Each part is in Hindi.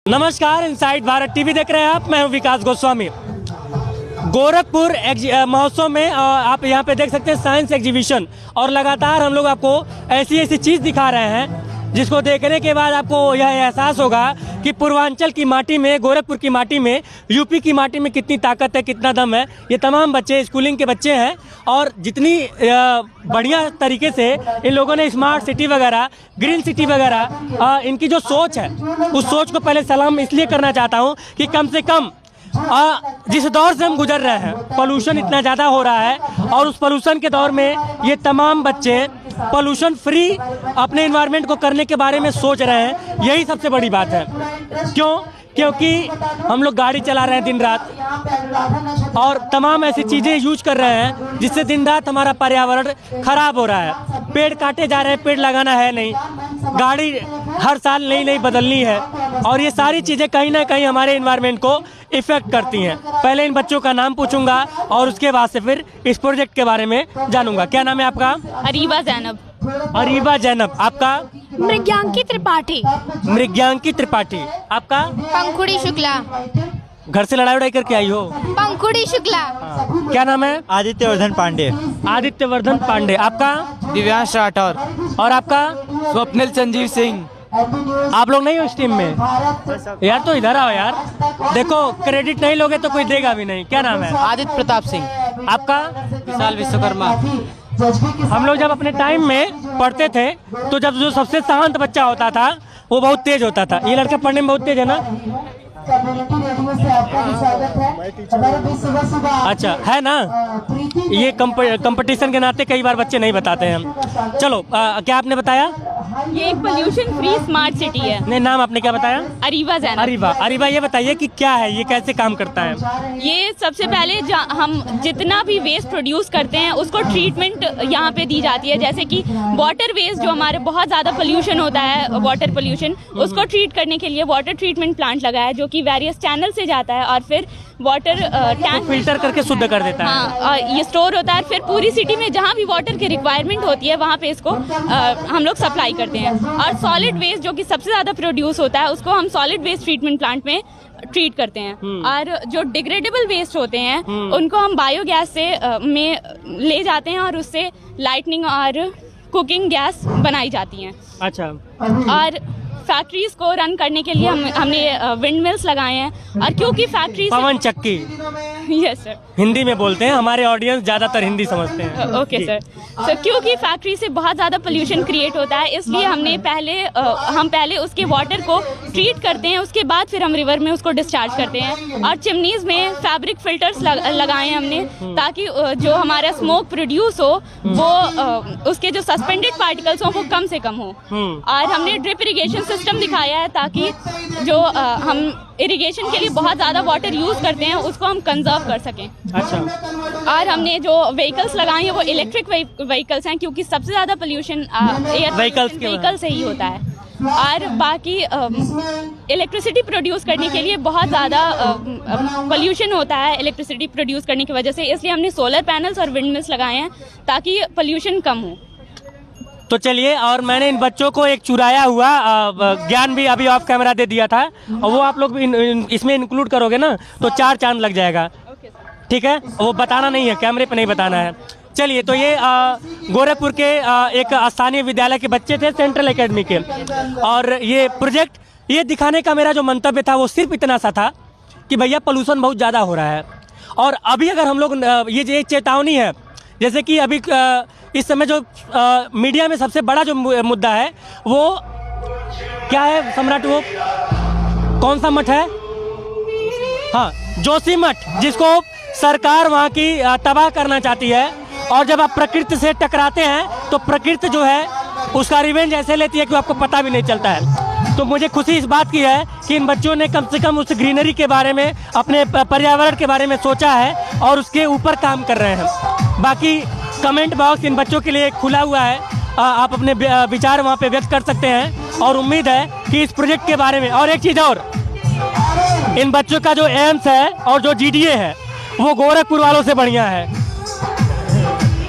नमस्कार, इनसाइड भारत टीवी देख रहे हैं आप। मैं हूं विकास गोस्वामी। गोरखपुर महोत्सव में आप यहां पे देख सकते हैं साइंस एग्जीबिशन, और लगातार हम लोग आपको ऐसी ऐसी चीज़ दिखा रहे हैं जिसको देखने के बाद आपको यह एहसास होगा कि पूर्वांचल की माटी में, गोरखपुर की माटी में, यूपी की माटी में कितनी ताकत है, कितना दम है। ये तमाम बच्चे स्कूलिंग के बच्चे हैं और जितनी बढ़िया तरीके से इन लोगों ने स्मार्ट सिटी वगैरह, ग्रीन सिटी वगैरह, इनकी जो सोच है उस सोच को पहले सलाम इसलिए करना चाहता हूँ कि कम से कम जिस दौर से हम गुजर रहे हैं, पोल्यूशन इतना ज़्यादा हो रहा है और उस पोल्यूशन के दौर में ये तमाम बच्चे पोल्यूशन फ्री अपने एनवायरनमेंट को करने के बारे में सोच रहे हैं। यही सबसे बड़ी बात है। क्योंकि हम लोग गाड़ी चला रहे हैं दिन रात और तमाम ऐसी चीज़ें यूज कर रहे हैं जिससे दिन रात हमारा पर्यावरण खराब हो रहा है। पेड़ काटे जा रहे हैं, पेड़ लगाना है नहीं, गाड़ी हर साल नई नई बदलनी है और ये सारी चीज़ें कहीं ना कहीं हमारे एनवायरनमेंट को इफ़ेक्ट करती हैं। पहले इन बच्चों का नाम पूछूंगा और उसके बाद से फिर इस प्रोजेक्ट के बारे में जानूंगा। क्या नाम है आपका? अरीबा जैनब। अरीबा जैनब। आपका? मृग्यांकी त्रिपाठी। मृग्यांकी त्रिपाठी। आपका? पंखुड़ी शुक्ला। घर से लड़ाई उड़ाई करके आई हो? पंखुड़ी शुक्ला। क्या नाम है? आदित्यवर्धन पांडे। आदित्यवर्धन पांडे। आपका? दिव्यांश राठौर। और आपका? स्वप्निल संजीव सिंह। आप लोग नहीं हो इस टीम में? यार तो इधर आओ यार। देखो, क्रेडिट नहीं लोगे तो कोई देगा भी नहीं। क्या नाम है? आदित्य प्रताप सिंह। आपका? विशाल विश्वकर्मा। हम लोग जब अपने टाइम में पढ़ते थे तो जब जो सबसे शांत बच्चा होता था वो बहुत तेज होता था। ये लड़का पढ़ने में बहुत तेज है ना? अच्छा है ना? ये कंपटीशन के नाते कई बार बच्चे नहीं बताते हैं। चलो, क्या आपने बताया? ये एक पोल्यूशन फ्री स्मार्ट सिटी है। नहीं, नाम आपने क्या बताया? अरीबा जैनब। अरीबा, ये बताइए कि क्या है, ये कैसे काम करता है? ये सबसे पहले हम जितना भी वेस्ट प्रोड्यूस करते हैं उसको ट्रीटमेंट यहाँ पे दी जाती है। जैसे कि वाटर वेस्ट जो हमारे बहुत ज़्यादा पोल्यूशन होता है, वाटर पोल्यूशन, उसको ट्रीट करने के लिए वाटर ट्रीटमेंट प्लांट लगा है जो कि वेरियस चैनल से जाता है और फिर वाटर टैंक फिल्टर करके शुद्ध कर देता है। हाँ, और ये स्टोर होता है। फिर पूरी सिटी में जहाँ भी वाटर की रिक्वायरमेंट होती है वहाँ पे इसको हम लोग सप्लाई करते हैं। और सॉलिड वेस्ट जो कि सबसे ज़्यादा प्रोड्यूस होता है उसको हम सॉलिड वेस्ट ट्रीटमेंट प्लांट में ट्रीट करते हैं। और जो डिग्रेडेबल वेस्ट होते हैं उनको हम बायोगैस से में ले जाते हैं और उससे लाइटनिंग और कुकिंग गैस बनाई जाती हैं। अच्छा। और फैक्ट्रीज को रन करने के लिए हमने विंड मिल्स लगाए हैं। और क्योंकि फैक्ट्री पवन चक्की, यस सर, हिंदी में बोलते हैं, हमारे ऑडियंस ज्यादातर हिंदी समझते हैं। Okay sir. सर क्योंकि फैक्ट्री से बहुत ज़्यादा पोल्यूशन क्रिएट होता है, इसलिए हमने पहले उसके वाटर को ट्रीट करते हैं, उसके बाद फिर हम रिवर में उसको डिस्चार्ज करते हैं। और चिमनीज में फैब्रिक फिल्टर्स लगाए हैं हमने ताकि जो हमारा स्मोक प्रोड्यूस हो वो उसके जो सस्पेंडेड पार्टिकल्स हों वो कम से कम हो। और हमने ड्रिप इरिगेशन सिस्टम दिखाया है ताकि जो हम इरिगेशन के लिए बहुत ज़्यादा वाटर यूज़ करते हैं उसको हम कंजर्व कर सकें। अच्छा। और हमने जो व्हीकल्स लगाए हैं वो इलेक्ट्रिक व्हीकल्स हैं क्योंकि सबसे ज़्यादा पोल्यूशन व्हीकल से ही होता है। और बाकी इलेक्ट्रिसिटी प्रोड्यूस करने के लिए बहुत ज़्यादा पोल्यूशन होता है इलेक्ट्रिसिटी प्रोड्यूस करने की वजह से, इसलिए हमने सोलर पैनल्स और विंड मिल्स लगाए हैं ताकि पोल्यूशन कम हो। तो चलिए, और मैंने इन बच्चों को एक चुराया हुआ ज्ञान भी अभी ऑफ कैमरा दे दिया था और वो आप लोग भी इसमें इंक्लूड करोगे ना तो 4 चांद लग जाएगा। ठीक है, वो बताना नहीं है, कैमरे पे नहीं बताना है। चलिए, तो ये गोरखपुर के एक स्थानीय विद्यालय के बच्चे थे, सेंट्रल एकेडमी के, और ये प्रोजेक्ट ये दिखाने का मेरा जो मंतव्य था वो सिर्फ इतना सा था कि भैया पोल्यूशन बहुत ज़्यादा हो रहा है। और अभी अगर हम लोग ये चेतावनी है, जैसे कि अभी इस समय जो मीडिया में सबसे बड़ा जो मुद्दा है वो क्या है सम्राट? वो कौन सा मठ है? हाँ, जोशी मठ, जिसको सरकार वहाँ की तबाह करना चाहती है। और जब आप प्रकृति से टकराते हैं तो प्रकृति जो है उसका रिवेंज ऐसे लेती है कि आपको पता भी नहीं चलता है। तो मुझे खुशी इस बात की है कि इन बच्चों ने कम से कम उस ग्रीनरी के बारे में, अपने पर्यावरण के बारे में सोचा है और उसके ऊपर काम कर रहे हैं। बाकी कमेंट बॉक्स इन बच्चों के लिए खुला हुआ है, आप अपने विचार वहाँ पे व्यक्त कर सकते हैं। और उम्मीद है कि इस प्रोजेक्ट के बारे में, और एक चीज़ और, इन बच्चों का जो एम्स है और जो जीडीए है वो गोरखपुर वालों से बढ़िया है।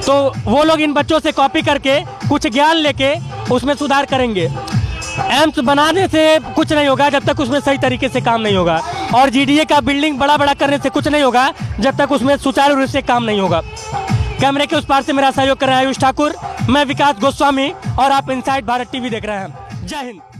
तो वो लोग इन बच्चों से कॉपी करके कुछ ज्ञान लेके उसमें सुधार करेंगे। एम्स बनाने से कुछ नहीं होगा जब तक उसमें सही तरीके से काम नहीं होगा, और जीडीए का बिल्डिंग बड़ा बड़ा करने से कुछ नहीं होगा जब तक उसमें सुचारू रूप से काम नहीं होगा। कैमरे के उस पार से मेरा सहयोग कर रहे हैं आयुष ठाकुर, मैं विकास गोस्वामी, और आप इनसाइड भारत टीवी देख रहे हैं। जय हिंद।